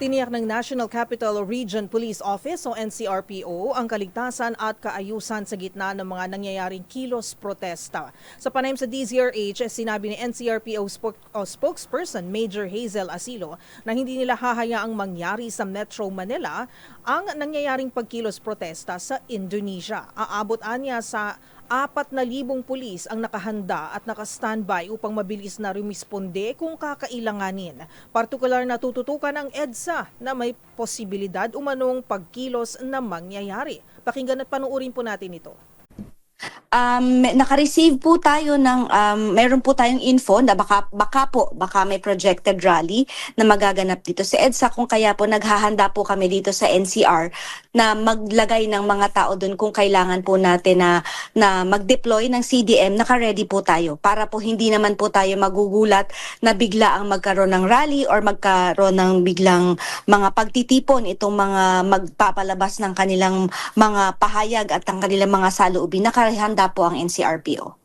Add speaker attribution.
Speaker 1: Tiniyak ng National Capital Region Police Office o NCRPO ang kaligtasan at kaayusan sa gitna ng mga nangyayaring kilos protesta. Sa panayam sa DZRH, sinabi ni NCRPO spokesperson Major Hazel Asilo na hindi nila hahayaang mangyari sa Metro Manila ang nangyayaring pagkilos protesta sa Indonesia. Aabot anya sa 4,000 pulis ang nakahanda at naka-standby upang mabilis na rumisponde kung kakailanganin. Partikular na tututukan ang EDSA na may posibilidad umanong pagkilos na mangyayari. Pakinggan at panuurin po natin ito.
Speaker 2: Naka-receive po tayo ng meron po tayong info na baka may projected rally na magaganap dito sa EDSA, kung kaya po naghahanda po kami dito sa NCR na maglagay ng mga tao doon kung kailangan po natin na mag-deploy ng CDM. Naka-ready po tayo para po hindi naman po tayo magugulat na bigla ang magkaroon ng rally or magkaroon ng biglang mga pagtitipon itong mga magpapalabas ng kanilang mga pahayag at ang kanilang mga saloobin. Nakahanda po ang NCRPO.